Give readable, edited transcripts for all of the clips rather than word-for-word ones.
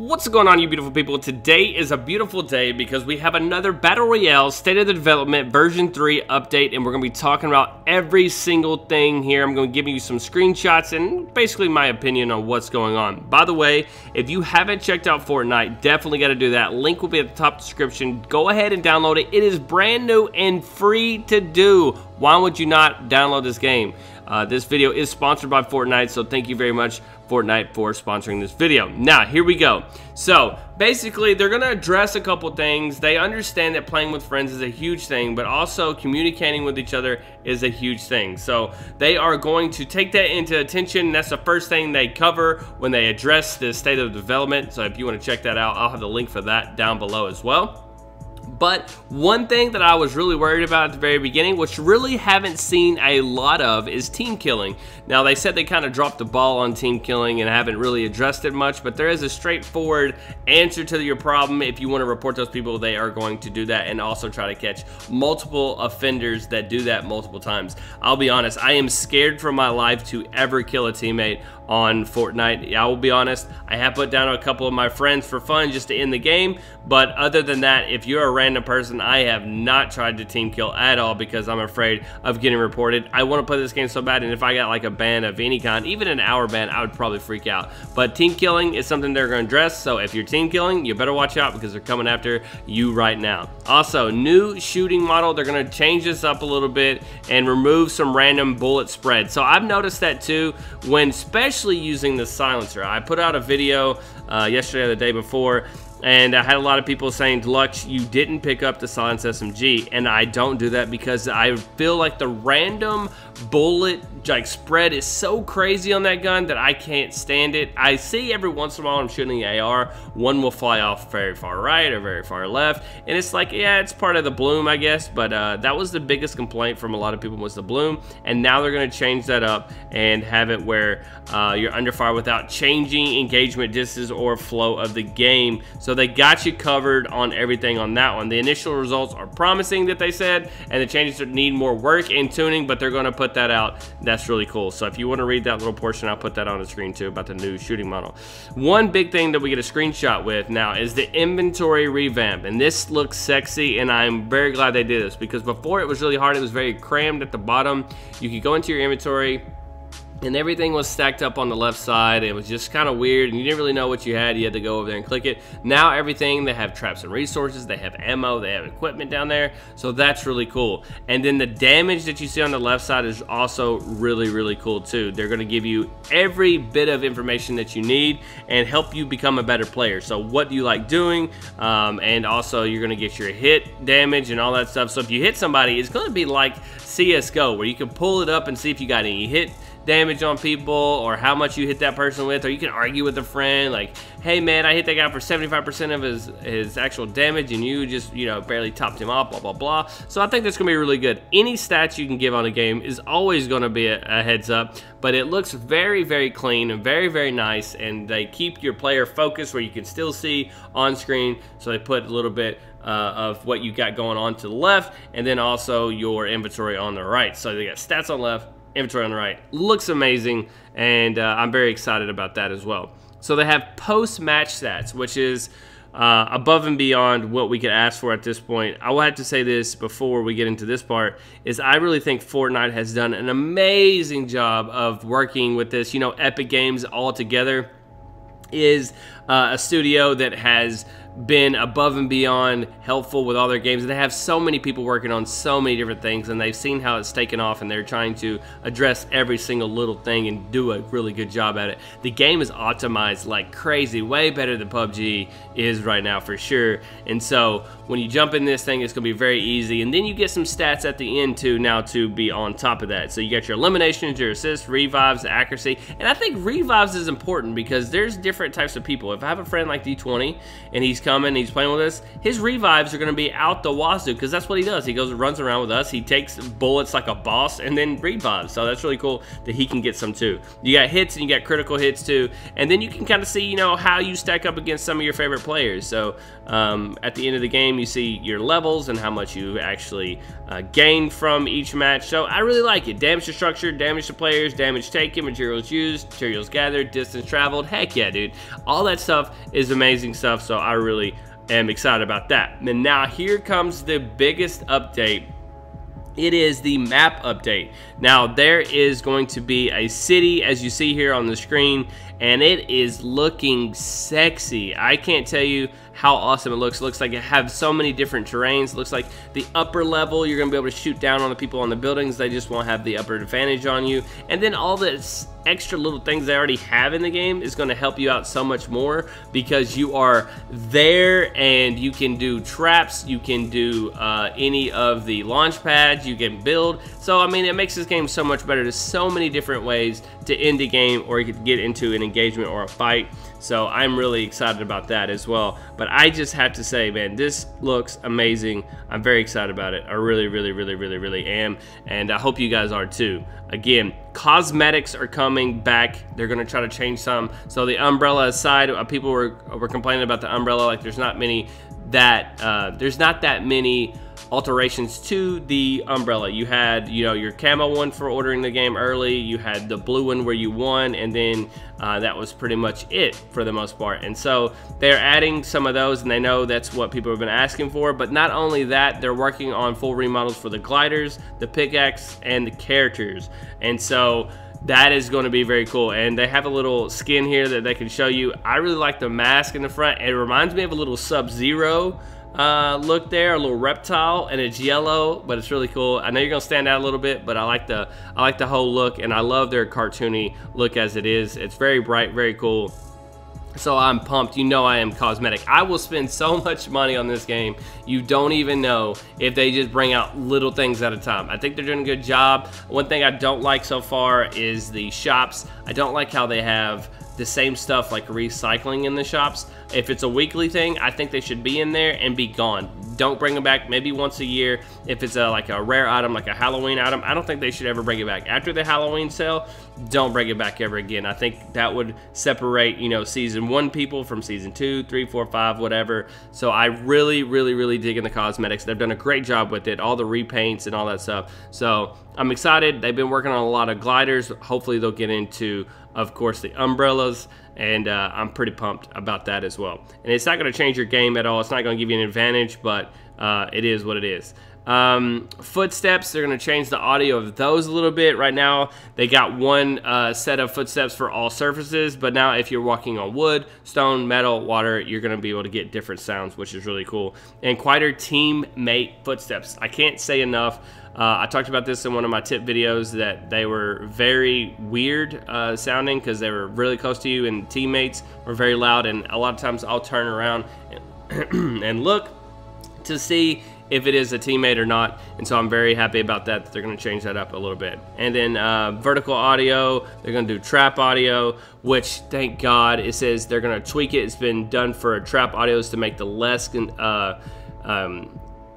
What's going on, you beautiful people? Today is a beautiful day because we have another Battle Royale State of the Development version 3 update, and we're going to be talking about every single thing here. I'm going to give you some screenshots and basically my opinion on what's going on. By the way, if you haven't checked out Fortnite, definitely got to do that. Link will be at the top description. Go ahead and download it. It is brand new and free to do. Why would you not download this game? This video is sponsored by Fortnite, so thank you very much, Fortnite, for sponsoring this video. Now, here we go. So, basically, they're going to address a couple things. They understand that playing with friends is a huge thing, but also communicating with each other is a huge thing. So, they are going to take that into attention. That's the first thing they cover when they address the state of development. So, if you want to check that out, I'll have the link for that down below as well. But one thing that I was really worried about at the very beginning, which really haven't seen a lot of, is team killing. Now, they said they kind of dropped the ball on team killing and haven't really addressed it much, but there is a straightforward answer to your problem. If you want to report those people, they are going to do that and also try to catch multiple offenders that do that multiple times. I'll be honest, I am scared for my life to ever kill a teammate on Fortnite. I will be honest, I have put down a couple of my friends for fun just to end the game, but other than that, if you're a random person, I have not tried to team kill at all because I'm afraid of getting reported. I want to play this game so bad, and if I got like a ban of any kind, even an hour ban, I would probably freak out. But team killing is something they're going to address, so if you're team killing, you better watch out because they're coming after you right now. Also, new shooting model, they're going to change this up a little bit and remove some random bullet spread. So I've noticed that too, when especially using the silencer. I put out a video yesterday or the day before, and I had a lot of people saying, Deluxe, you didn't pick up the silenced SMG, and I don't do that because I feel like the random bullet like spread is so crazy on that gun that I can't stand it. I see every once in a while I'm shooting the AR, one will fly off very far right or very far left, and it's like, yeah, it's part of the bloom, I guess, but that was the biggest complaint from a lot of people, was the bloom, and now they're going to change that up and have it where you're under fire without changing engagement distance or flow of the game. So they got you covered on everything on that one. The initial results are promising, that they said, and the changes need more work and tuning, but they're going to put that out. That's really cool. So if you want to read that little portion, I'll put that on the screen too about the new shooting model. One big thing that we get a screenshot with now is the inventory revamp, and this looks sexy, and I'm very glad they did this because before it was really hard. It was very crammed at the bottom. You could go into your inventory and everything was stacked up on the left side. It was just kind of weird, and you didn't really know what you had. You had to go over there and click it. Now everything, they have traps and resources, they have ammo, they have equipment down there, so that's really cool. And then the damage that you see on the left side is also really, really cool too. They're going to give you every bit of information that you need and help you become a better player. So what do you like doing, and also you're going to get your hit damage and all that stuff. So if you hit somebody, it's going to be like CSGO, where you can pull it up and see if you got any hit damage on people or how much you hit that person with, or you can argue with a friend like, hey man, I hit that guy for 75% of his actual damage and you just, you know, barely topped him off, blah blah blah. So I think that's gonna be really good. Any stats you can give on a game is always gonna be a heads up, but it looks very, very clean and very, very nice, and they keep your player focused where you can still see on screen. So they put a little bit of what you got going on to the left, and then also your inventory on the right. So they got stats on the left, inventory on the right. Looks amazing, and I'm very excited about that as well. So they have post-match stats, which is above and beyond what we could ask for at this point. I will have to say this before we get into this part, is I really think Fortnite has done an amazing job of working with this. You know, Epic Games altogether is a studio that has been above and beyond helpful with all their games. They have so many people working on so many different things, and they've seen how it's taken off, and they're trying to address every single little thing and do a really good job at it. The game is optimized like crazy, way better than PUBG is right now for sure. And so when you jump in this thing, it's gonna be very easy, and then you get some stats at the end too now to be on top of that. So you got your eliminations, your assists, revives, accuracy, and I think revives is important because there's different types of people. If I have a friend like D20 and he's coming, he's playing with us, his revives are going to be out the wazoo, because that's what he does. He goes and runs around with us. He takes bullets like a boss and then revives. So that's really cool that he can get some too. You got hits and you got critical hits too. And then you can kind of see, you know, how you stack up against some of your favorite players. So at the end of the game, you see your levels and how much you actually gain from each match. So I really like it. Damage to structure, damage to players, damage taken, materials used, materials gathered, distance traveled. Heck yeah, dude. All that stuff is amazing stuff. So I really am excited about that. And now here comes the biggest update. It is the map update. Now there is going to be a city, as you see here on the screen, and it is looking sexy. I can't tell you how awesome it looks. It looks like it has so many different terrains. It looks like the upper level, you're gonna be able to shoot down on the people on the buildings. They just won't have the upper advantage on you. And then all this extra little things they already have in the game is going to help you out so much more, because you are there and you can do traps, you can do any of the launch pads, you can build. So I mean, it makes this game so much better. There's so many different ways to end a game, or you could get into an engagement or a fight. So I'm really excited about that as well. But I just have to say, man, this looks amazing. I'm very excited about it. I really am. And I hope you guys are too. Again, cosmetics are coming back. They're gonna try to change some. So the umbrella aside, people were complaining about the umbrella. Like there's not that many alterations to the umbrella. You had, you know, your camo one for ordering the game early, you had the blue one where you won, and then that was pretty much it for the most part. And so they're adding some of those, and they know that's what people have been asking for. But not only that, they're working on full remodels for the gliders, the pickaxe, and the characters. And so that is going to be very cool. And they have a little skin here that they can show you. I really like the mask in the front. It reminds me of a little Sub-Zero look there, a little reptile, and it's yellow, but it's really cool. I know you're gonna stand out a little bit, but I like the whole look, and I love their cartoony look as it is. It's very bright, very cool. So I'm pumped. You know I am cosmetic. I will spend so much money on this game. You don't even know if they just bring out little things at a time. I think they're doing a good job. One thing I don't like so far is the shops. I don't like how they have the same stuff like recycling in the shops. If it's a weekly thing, I think they should be in there and be gone. Don't bring them back maybe once a year. If it's like a rare item, like a Halloween item, I don't think they should ever bring it back. After the Halloween sale, don't bring it back ever again. I think that would separate, you know, season 1 people from season 2, 3, 4, 5, whatever. So I really dig in the cosmetics. They've done a great job with it, all the repaints and all that stuff. So I'm excited. They've been working on a lot of gliders. Hopefully they'll get into, of course, the umbrellas, and I'm pretty pumped about that as well. And it's not going to change your game at all. It's not going to give you an advantage, but it is what it is. Footsteps, they're going to change the audio of those a little bit. Right now they got one set of footsteps for all surfaces, but now if you're walking on wood, stone, metal, water, you're going to be able to get different sounds, which is really cool. And quieter teammate footsteps. I can't say enough. I talked about this in one of my tip videos, that they were very weird sounding because they were really close to you, and teammates were very loud, and a lot of times I'll turn around and look to see if it is a teammate or not. And so I'm very happy about that they're going to change that up a little bit. And then vertical audio, they're going to do trap audio, which thank God it says they're going to tweak it. It's been done for trap audios to make the less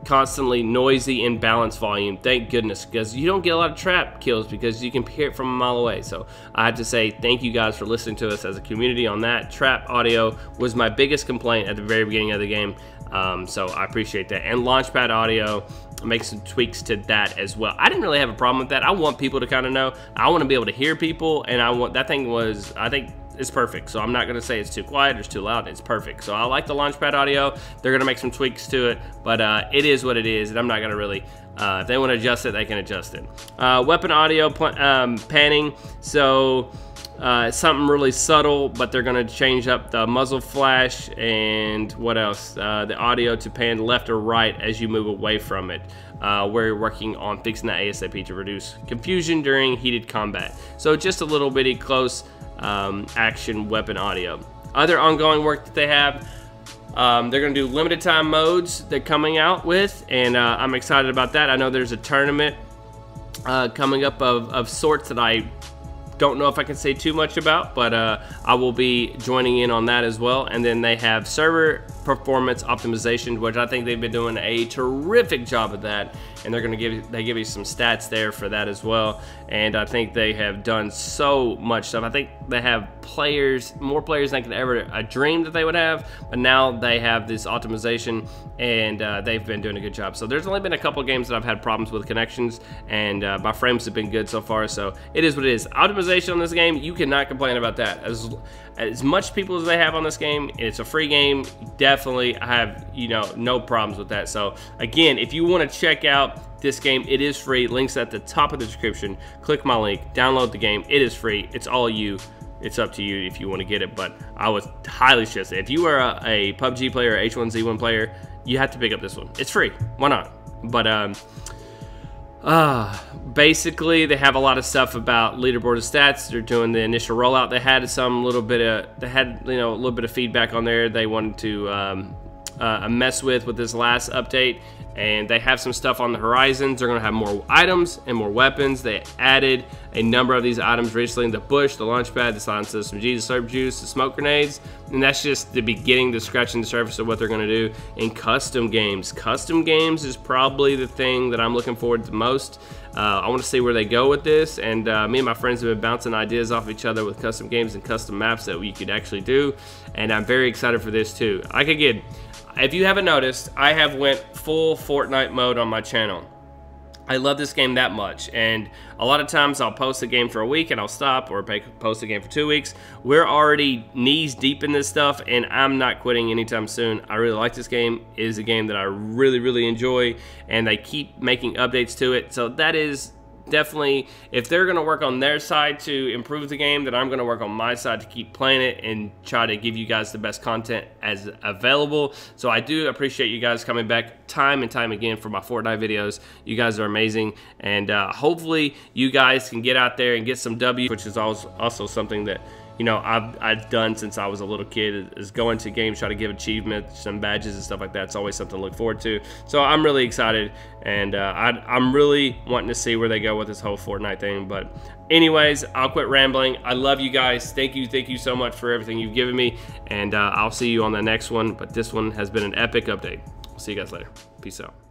constantly noisy and balanced volume. Thank goodness, because you don't get a lot of trap kills because you can hear it from a mile away. So I have to say thank you guys for listening to us as a community on that. Trap audio was my biggest complaint at the very beginning of the game. So I appreciate that. And launchpad audio, make some tweaks to that as well. I didn't really have a problem with that. I want people to kind of know. I want to be able to hear people, and I want that thing was, I think it's perfect. So I'm not going to say it's too quiet or it's too loud. It's perfect. So I like the launchpad audio. They're going to make some tweaks to it, but it is what it is, and I'm not going to really, if they want to adjust it, they can adjust it. Weapon audio panning. So something really subtle, but they're going to change up the muzzle flash, and what else? The audio to pan left or right as you move away from it. We're working on fixing that ASAP to reduce confusion during heated combat. So just a little bitty close action weapon audio. Other ongoing work that they have, they're going to do limited time modes they're coming out with, and I'm excited about that. I know there's a tournament coming up of sorts that I don't know if I can say too much about, but I will be joining in on that as well. And then they have server performance optimization, which I think they've been doing a terrific job of that, and they're going to give you some stats there for that as well. And I think they have done so much stuff. I think they have more players than I could ever dream that they would have, but now they have this optimization, and they've been doing a good job. So there's only been a couple of games that I've had problems with connections, and my frames have been good so far, so it is what it is. Optimization on this game, you cannot complain about that. As much people as they have on this game, it's a free game, definitely I have, you know, no problems with that. So again, if you want to check out this game, it is free. Links at the top of the description. Click my link, download the game. It is free. It's all you. It's up to you if you want to get it, but I would highly suggest it. If you are a PUBG player or H1Z1 player, you have to pick up this one. It's free. Why not? But basically they have a lot of stuff about leaderboard stats. They're doing the initial rollout. They had a little bit of feedback on there they wanted to mess with this last update, and they have some stuff on the horizons. They're gonna have more items and more weapons. They added a number of these items recently: the bush, the launch pad, the silent system G, the slurp juice, the smoke grenades, and that's just the beginning, the scratching the surface of what they're gonna do in custom games. Custom games is probably the thing that I'm looking forward to most. I want to see where they go with this, and me and my friends have been bouncing ideas off each other with custom games and custom maps that we could actually do, and I'm very excited for this too. Like again, if you haven't noticed, I have went full Fortnite mode on my channel. I love this game that much, and a lot of times I'll post a game for a week and I'll stop, or post a game for 2 weeks. We're already knees deep in this stuff, and I'm not quitting anytime soon. I really like this game. It is a game that I really, really enjoy, and they keep making updates to it. So that is definitely, if they're going to work on their side to improve the game, then I'm going to work on my side to keep playing it and try to give you guys the best content as available. So I do appreciate you guys coming back time and time again for my Fortnite videos. You guys are amazing, and hopefully you guys can get out there and get some W, which is also something that, you know, I've done since I was a little kid, is going to games, try to give achievements, some badges and stuff like that. It's always something to look forward to. So I'm really excited, and I'm really wanting to see where they go with this whole Fortnite thing. But anyways, I'll quit rambling. I love you guys. Thank you so much for everything you've given me, and I'll see you on the next one. But this one has been an epic update. I'll see you guys later. Peace out.